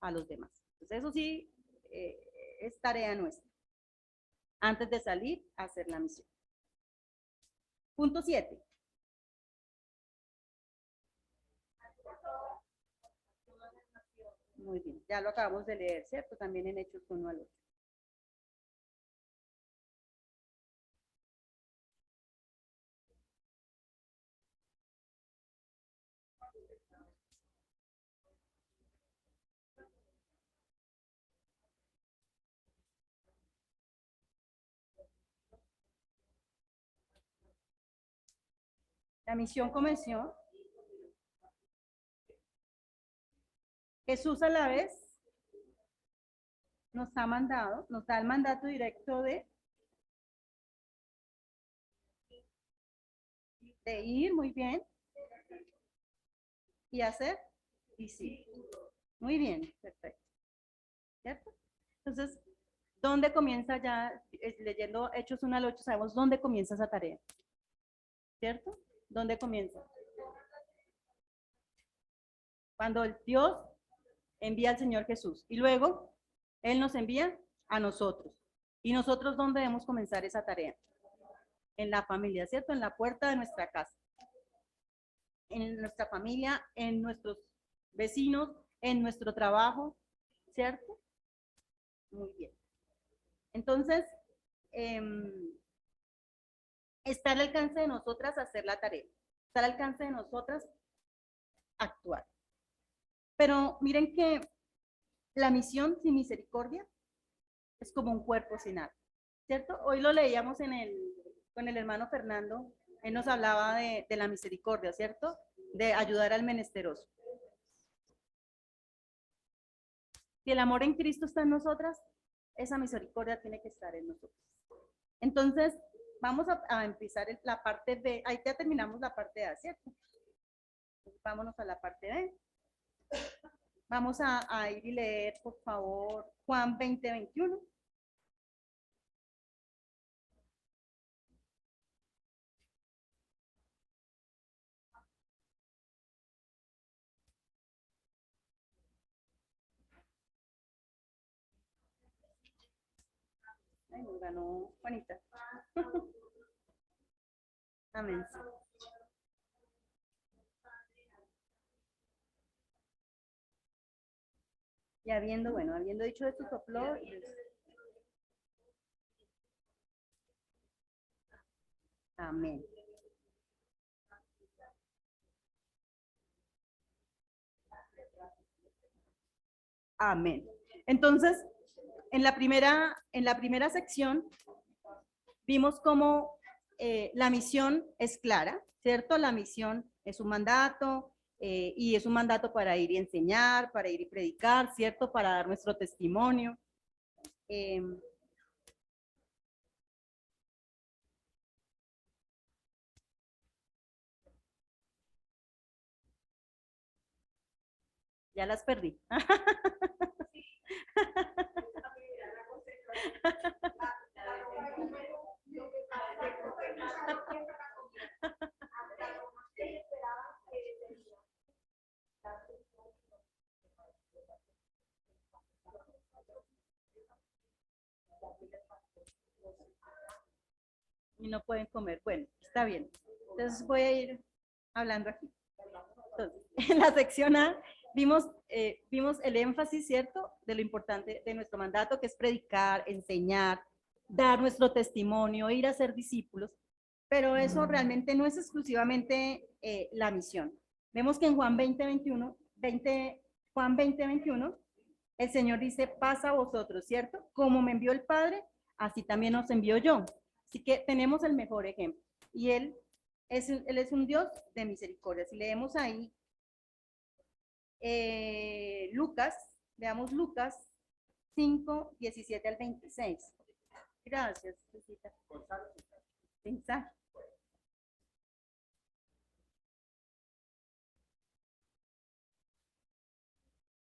a los demás. Entonces eso sí es tarea nuestra. Antes de salir a hacer la misión. Punto 7. Muy bien, ya lo acabamos de leer, ¿cierto? También en Hechos 1 al 8. La misión comenzó. Jesús a la vez nos ha mandado, nos da el mandato directo de ir, muy bien, y hacer discípulos. Muy bien, perfecto. ¿Cierto? Entonces, ¿dónde comienza ya? Leyendo Hechos 1 al 8, sabemos dónde comienza esa tarea. ¿Cierto? ¿Dónde comienza? Cuando el Dios envía al Señor Jesús. Y luego, Él nos envía a nosotros. ¿Y nosotros dónde debemos comenzar esa tarea? En la familia, ¿cierto? En la puerta de nuestra casa. En nuestra familia, en nuestros vecinos, en nuestro trabajo, ¿cierto? Muy bien. Entonces, está al alcance de nosotras hacer la tarea. Está al alcance de nosotras actuar. Pero miren que la misión sin misericordia es como un cuerpo sin alma, ¿cierto? Hoy lo leíamos con el hermano Fernando, él nos hablaba de la misericordia, ¿cierto? De ayudar al menesteroso. Si el amor en Cristo está en nosotras, esa misericordia tiene que estar en nosotros. Entonces, vamos a empezar la parte B. Ahí ya terminamos la parte A, ¿cierto? Entonces, vámonos a la parte B. Vamos a ir y leer, por favor, Juan 20, 21. Ay, nos ganó Juanita. Amén. Y habiendo dicho esto, sopló. Amén. Amén. Entonces, en la primera sección vimos cómo la misión es clara, ¿cierto? La misión es un mandato y es un mandato para ir y enseñar, para ir y predicar, ¿cierto? Para dar nuestro testimonio. Ya las perdí. Y no pueden comer. Bueno, está bien. Entonces voy a ir hablando aquí. Entonces, en la sección A vimos el énfasis, ¿cierto?, de lo importante de nuestro mandato, que es predicar, enseñar, dar nuestro testimonio, ir a ser discípulos, pero eso realmente no es exclusivamente la misión. Vemos que en Juan 20:21, el Señor dice, paz a vosotros, ¿cierto? Como me envió el Padre, así también os envío yo. Así que tenemos el mejor ejemplo. Y Él es un Dios de misericordia. Si leemos ahí Lucas, veamos Lucas 5:17-26. Gracias, Lucita. Pensar.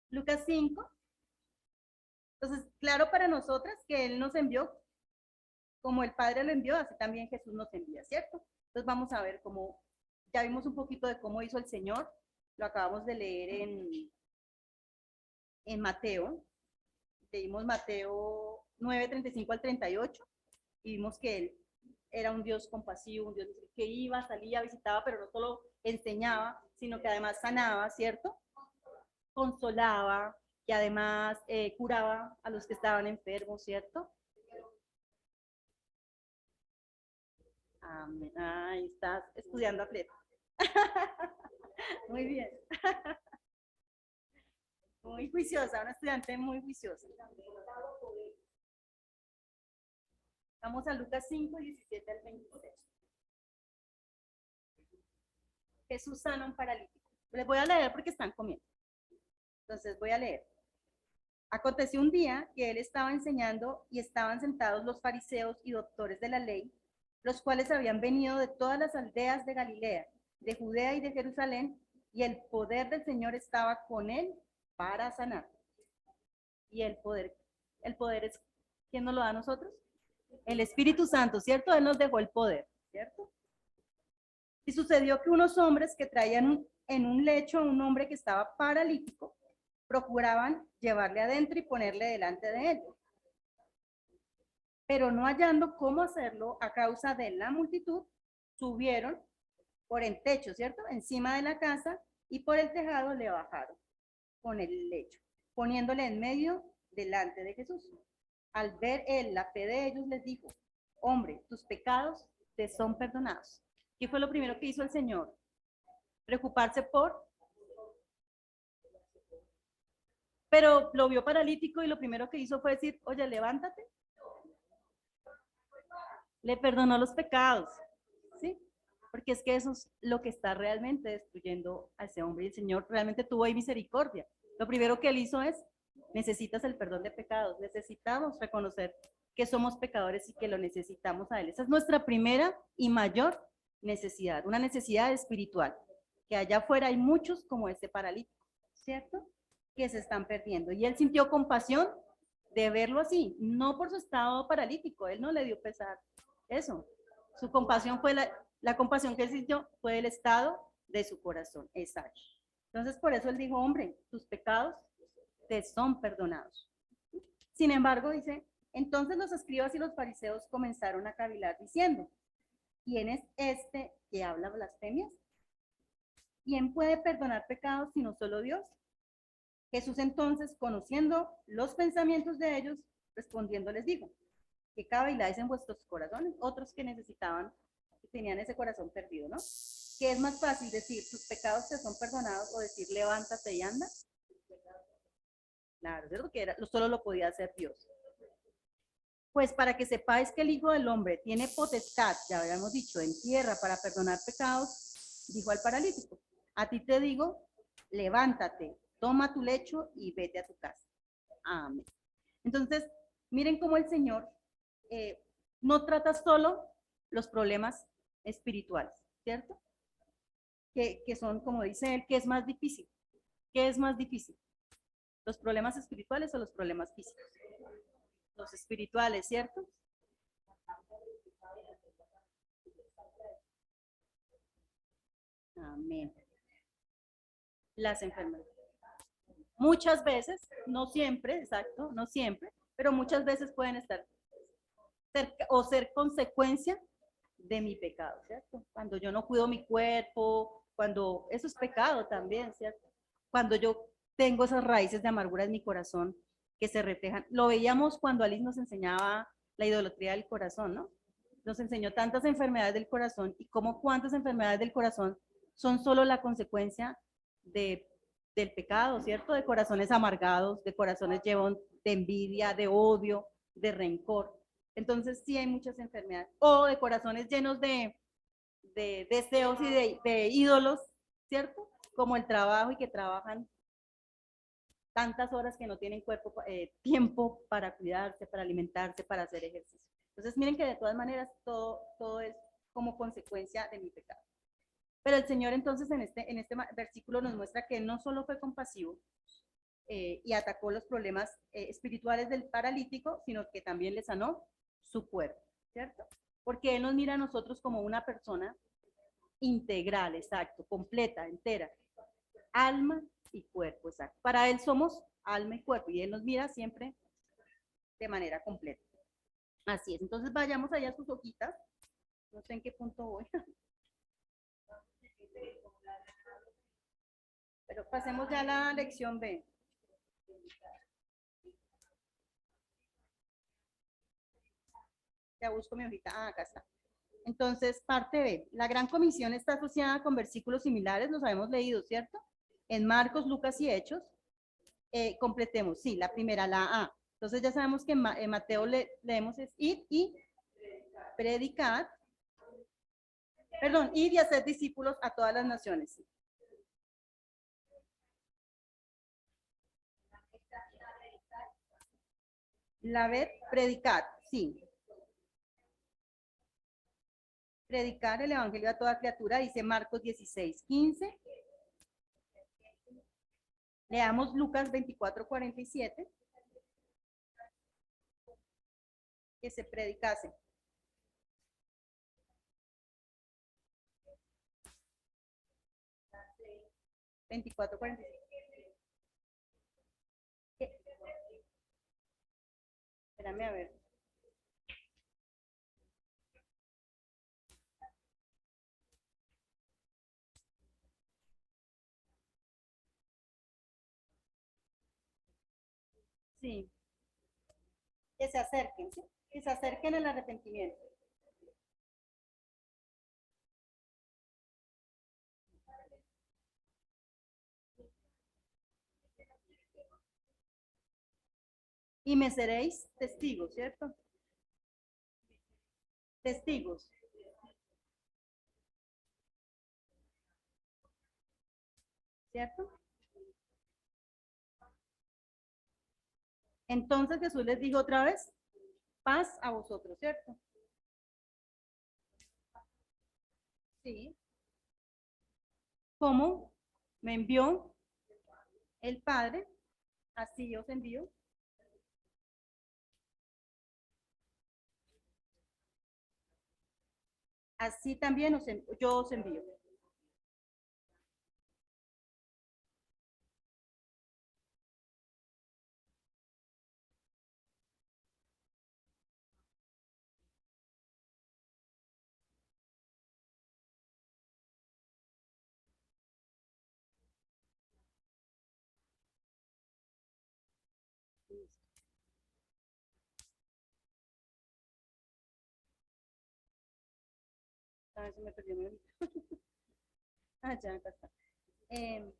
Lucas 5. Entonces, claro para nosotras que Él nos envió, como el Padre lo envió, así también Jesús nos envía, ¿cierto? Entonces vamos a ver cómo, ya vimos un poquito de cómo hizo el Señor, lo acabamos de leer en Mateo, leímos Mateo 9:35-38, y vimos que Él era un Dios compasivo, un Dios que iba, salía, visitaba, pero no solo enseñaba, sino que además sanaba, ¿cierto? Consolaba, y además curaba a los que estaban enfermos, ¿cierto? Amén. Ahí estás estudiando a pleno. Muy bien. Muy juiciosa, una estudiante muy juiciosa. Vamos a Lucas 5:17-26. Jesús sana a un paralítico. Les voy a leer porque están comiendo. Entonces voy a leer. Aconteció un día que él estaba enseñando y estaban sentados los fariseos y doctores de la ley, los cuales habían venido de todas las aldeas de Galilea, de Judea y de Jerusalén, y el poder del Señor estaba con él para sanar. Y el poder es, ¿quién nos lo da a nosotros? El Espíritu Santo, ¿cierto? Él nos dejó el poder, ¿cierto? Y sucedió que unos hombres que traían en un lecho a un hombre que estaba paralítico, procuraban llevarle adentro y ponerle delante de él. Pero no hallando cómo hacerlo a causa de la multitud, subieron por el techo, ¿cierto? Encima de la casa, y por el tejado le bajaron con el lecho, poniéndole en medio delante de Jesús. Al ver él la fe de ellos, les dijo, hombre, tus pecados te son perdonados. ¿Qué fue lo primero que hizo el Señor? Preocuparse por... Pero lo vio paralítico y lo primero que hizo fue decir, oye, levántate. Le perdonó los pecados, ¿sí? Porque es que eso es lo que está realmente destruyendo a ese hombre. Y el Señor realmente tuvo ahí misericordia. Lo primero que él hizo es, necesitas el perdón de pecados. Necesitamos reconocer que somos pecadores y que lo necesitamos a Él. Esa es nuestra primera y mayor necesidad, una necesidad espiritual. Que allá afuera hay muchos como este paralítico, ¿cierto? Que se están perdiendo. Y él sintió compasión de verlo así, no por su estado paralítico, él no le dio pesar. Eso, su compasión fue la compasión que él sintió fue el estado de su corazón, exacto. Entonces, por eso él dijo, hombre, tus pecados te son perdonados. Sin embargo, dice, entonces los escribas y los fariseos comenzaron a cavilar diciendo, ¿quién es este que habla blasfemias? ¿Quién puede perdonar pecados sino solo Dios? Jesús entonces, conociendo los pensamientos de ellos, respondiendo les dijo, ¿qué caviláis en vuestros corazones? Otros que necesitaban, que tenían ese corazón perdido, ¿no? ¿Qué es más fácil decir, tus pecados te son perdonados, o decir, levántate y anda? Claro, ¿cierto? Que solo lo podía hacer Dios. Pues para que sepáis que el Hijo del Hombre tiene potestad, ya habíamos dicho, en tierra para perdonar pecados, dijo al paralítico, a ti te digo, levántate, toma tu lecho y vete a tu casa. Amén. Entonces, miren cómo el Señor no trata solo los problemas espirituales, ¿cierto? Que son, como dice él, ¿qué es más difícil? ¿Qué es más difícil? ¿Los problemas espirituales o los problemas físicos? Los espirituales, ¿cierto? Amén. Las enfermedades. Muchas veces, no siempre, exacto, no siempre, pero muchas veces pueden estar cerca o ser consecuencia de mi pecado, ¿cierto? Cuando yo no cuido mi cuerpo, cuando eso es pecado también, ¿cierto? Cuando yo tengo esas raíces de amargura en mi corazón que se reflejan. Lo veíamos cuando Alice nos enseñaba la idolatría del corazón, ¿no? Nos enseñó tantas enfermedades del corazón y cómo cuántas enfermedades del corazón son solo la consecuencia de, del pecado, ¿cierto? De corazones amargados, de corazones llenos de envidia, de odio, de rencor. Entonces sí hay muchas enfermedades. O de corazones llenos de deseos y de ídolos, ¿cierto? Como el trabajo y que trabajan tantas horas que no tienen cuerpo, tiempo para cuidarse, para alimentarse, para hacer ejercicio. Entonces miren que de todas maneras todo es como consecuencia de mi pecado. Pero el Señor entonces en este versículo nos muestra que Él no solo fue compasivo y atacó los problemas espirituales del paralítico, sino que también le sanó su cuerpo, ¿cierto? Porque Él nos mira a nosotros como una persona integral, exacto, completa, entera, alma y cuerpo, exacto. Para Él somos alma y cuerpo y Él nos mira siempre de manera completa. Así es, entonces vayamos allá a sus hojitas, no sé en qué punto voy. Pero pasemos ya a la lección B. Ya busco mi hojita. Ah, acá está. Entonces, parte B. La Gran Comisión está asociada con versículos similares, los habíamos leído, ¿cierto? En Marcos, Lucas y Hechos. Completemos, sí, la primera, la A. Entonces ya sabemos que en Mateo leemos es ir y predicar. Perdón, ir y hacer discípulos a todas las naciones. La B, predicar, sí. Predicar el evangelio a toda criatura, dice Marcos 16:15. Leamos Lucas 24:47. Que se predicase. 24:47. Espérame a ver. Sí, que se acerquen, ¿sí? Que se acerquen al arrepentimiento. Y me seréis testigos, ¿cierto? Testigos, ¿cierto? Entonces Jesús les dijo otra vez, paz a vosotros, ¿cierto? Sí. ¿Cómo me envió el Padre? Así os envío. Así también yo os envío. A ver si me perdió mi hojita. Ah, ya, acá está. Eh,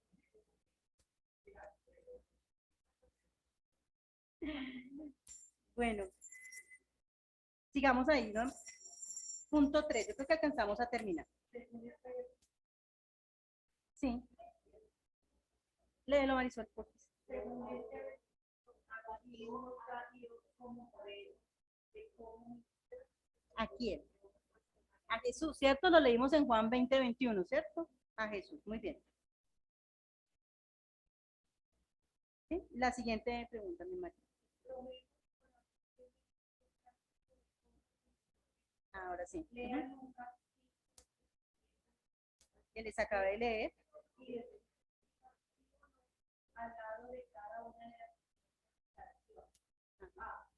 bueno, sigamos ahí, ¿no? Punto 3, yo creo que alcanzamos a terminar. Sí, léelo, Marisol, por favor. ¿A quién? A Jesús, ¿cierto? Lo leímos en Juan 20:21, ¿cierto? A Jesús, muy bien. ¿Sí? La siguiente pregunta, mi María. Ahora sí. Que les acabé de leer. Ajá.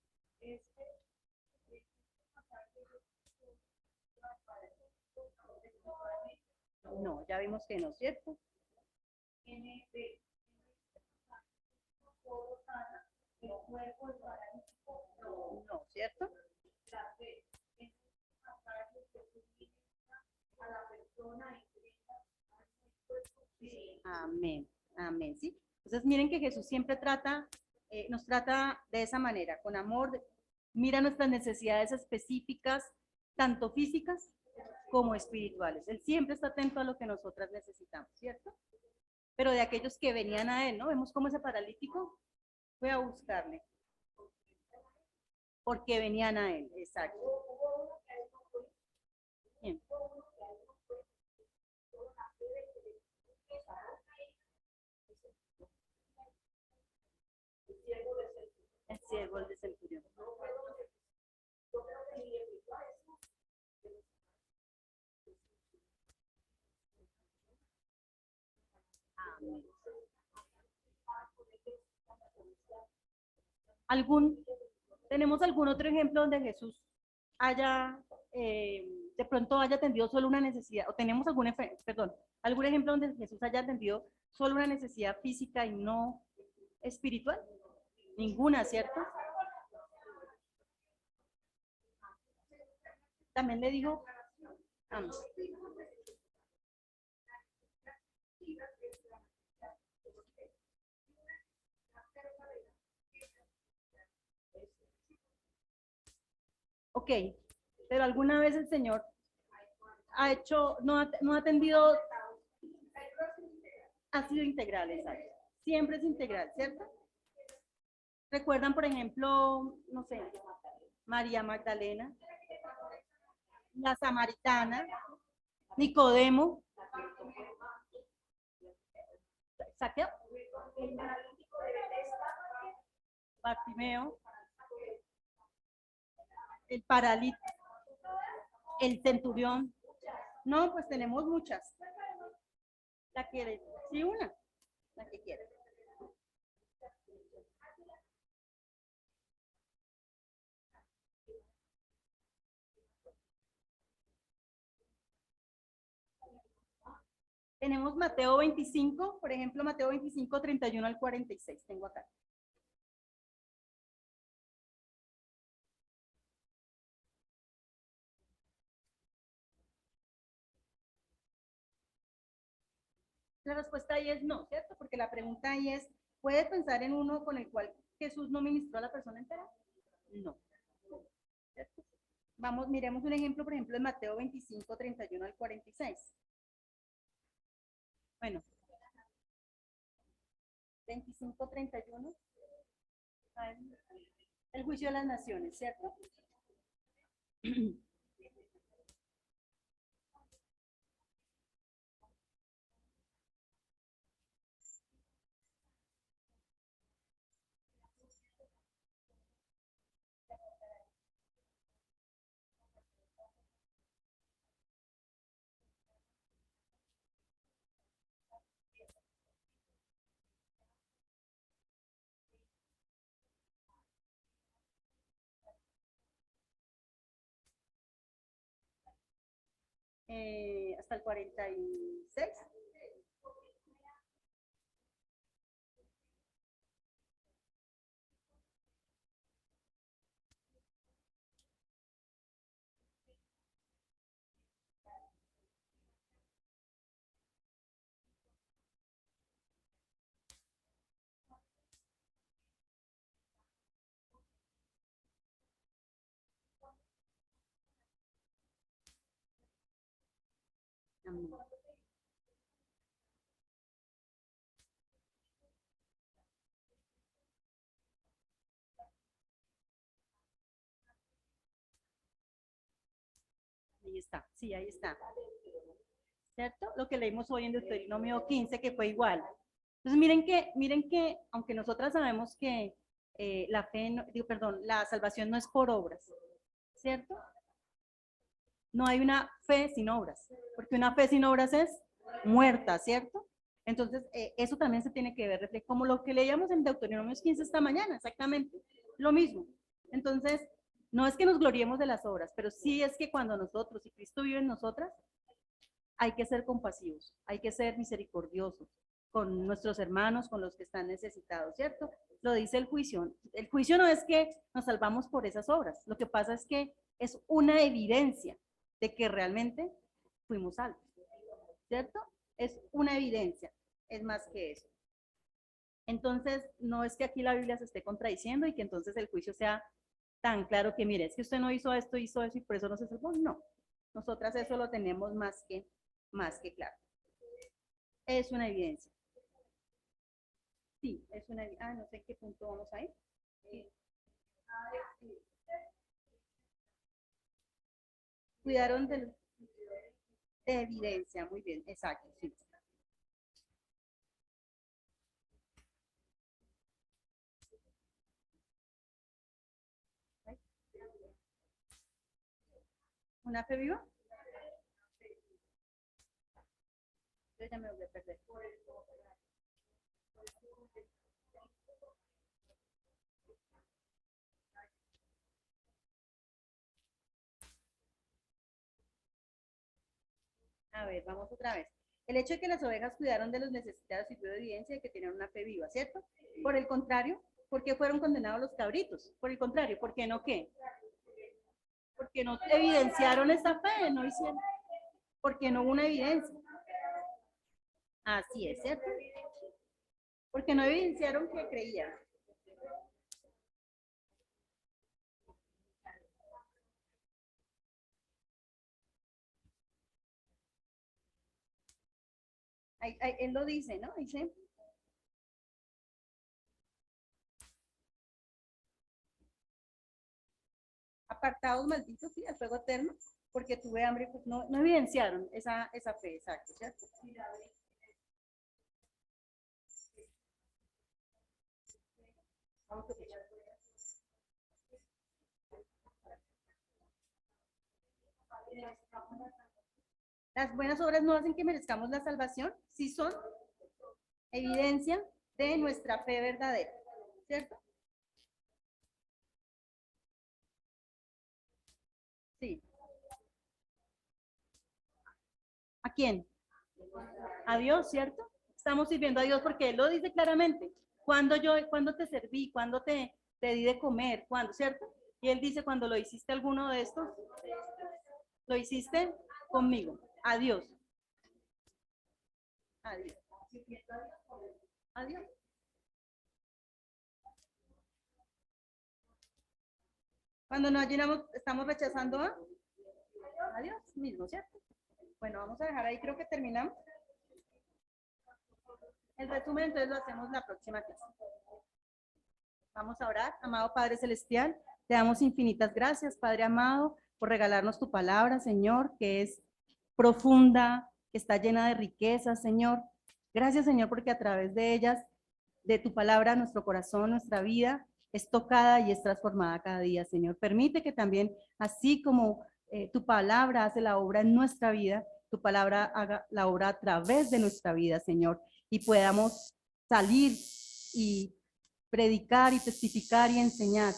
No, ya vimos que no, ¿cierto? No, ¿cierto? Amén, amén, ¿sí? Entonces miren que Jesús siempre trata, nos trata de esa manera, con amor, mira nuestras necesidades específicas, tanto físicas como espirituales. Él siempre está atento a lo que nosotras necesitamos, ¿cierto? Pero de aquellos que venían a él, ¿no? Vemos cómo ese paralítico fue a buscarle, porque venían a él, exacto. Bien. El siervo del centurión. Amén. ¿Tenemos algún otro ejemplo donde Jesús haya, de pronto haya atendido solo una necesidad, o tenemos algún ejemplo donde Jesús haya atendido solo una necesidad física y no espiritual? Ninguna, ¿cierto? También le dijo, amén. Ok, pero alguna vez el Señor ha hecho, no ha atendido, ha sido integral, exacto. Siempre es integral, ¿cierto? ¿Recuerdan, por ejemplo, no sé, María Magdalena, la Samaritana, Nicodemo, Saqueo, Bartimeo, el paralítico, el centurión? No, pues tenemos muchas. La quiere, sí, una, la que quiera. Tenemos Mateo 25, por ejemplo, Mateo 25, 31 al 46, tengo acá. La respuesta ahí es no, ¿cierto? Porque la pregunta ahí es, ¿puede pensar en uno con el cual Jesús no ministró a la persona entera? No. ¿Cierto? Vamos, miremos un ejemplo, por ejemplo, en Mateo 25, 31 al 46. Bueno, 25, 31. El juicio de las naciones, ¿cierto? Hasta el 46. Ahí está, sí, ahí está. ¿Cierto? Lo que leímos hoy en Deuteronomio 15, que fue igual. Entonces, miren que, aunque nosotras sabemos que la fe, perdón, la salvación no es por obras, ¿cierto? No hay una fe sin obras, porque una fe sin obras es muerta, ¿cierto? Entonces, eso también se tiene que ver, como lo que leíamos en Deuteronomio 15 esta mañana, exactamente, lo mismo. Entonces, No es que nos gloriemos de las obras, pero sí es que cuando nosotros y Cristo vive en nosotras, hay que ser compasivos, hay que ser misericordiosos con nuestros hermanos, con los que están necesitados, ¿cierto? Lo dice el juicio. El juicio no es que nos salvamos por esas obras, lo que pasa es que es una evidencia de que realmente fuimos salvos, ¿cierto? Es una evidencia, es más que eso. Entonces, no es que aquí la Biblia se esté contradiciendo y que entonces el juicio sea tan claro que, mire, es que usted no hizo esto y por eso no se salvó. No, nosotras eso lo tenemos más que claro. Es una evidencia. Sí, es una evidencia. No sé en qué punto vamos a ir. Sí. Cuidaron de evidencia, muy bien, exacto, sí. ¿Una fe viva? Yo ya me voy a perder. A ver, vamos otra vez. El hecho de que las ovejas cuidaron de los necesitados sirvió de evidencia de que tenían una fe viva, ¿cierto? Por el contrario, ¿por qué fueron condenados los cabritos? Por el contrario, ¿por qué no qué? Porque no evidenciaron esa fe, no hicieron, porque no hubo una evidencia. Así es, ¿cierto? Porque no evidenciaron que creían. Él lo dice, ¿no? Dice, apartados malditos, sí, al fuego eterno, porque tuve hambre, pues no evidenciaron esa fe, exacto, ¿cierto? Vamos a escuchar. Las buenas obras no hacen que merezcamos la salvación, sí son evidencia de nuestra fe verdadera, ¿cierto? Sí. ¿A quién? A Dios, ¿cierto? Estamos sirviendo a Dios porque Él lo dice claramente. Cuando te serví, cuando te di de comer, cuando, ¿cierto? Y Él dice, cuando lo hiciste alguno de estos, lo hiciste conmigo. A Dios. A Dios. A Dios. Cuando nos llenamos, estamos rechazando a Dios mismo, ¿cierto? Bueno, vamos a dejar ahí, creo que terminamos. El resumen entonces lo hacemos la próxima clase. Vamos a orar. Amado Padre Celestial, te damos infinitas gracias, Padre amado, por regalarnos tu palabra, Señor, que es profunda, que está llena de riquezas, Señor. Gracias, Señor, porque a través de ellas, de tu palabra, nuestro corazón, nuestra vida es tocada y es transformada cada día, Señor. Permite que también, así como tu palabra hace la obra en nuestra vida, tu palabra haga la obra a través de nuestra vida, Señor, y podamos salir y predicar y testificar y enseñar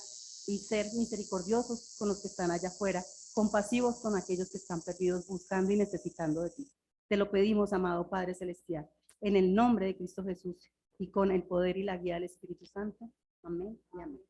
y ser misericordiosos con los que están allá afuera, compasivos con aquellos que están perdidos buscando y necesitando de ti. Te lo pedimos, amado Padre Celestial, en el nombre de Cristo Jesús y con el poder y la guía del Espíritu Santo. Amén y amén.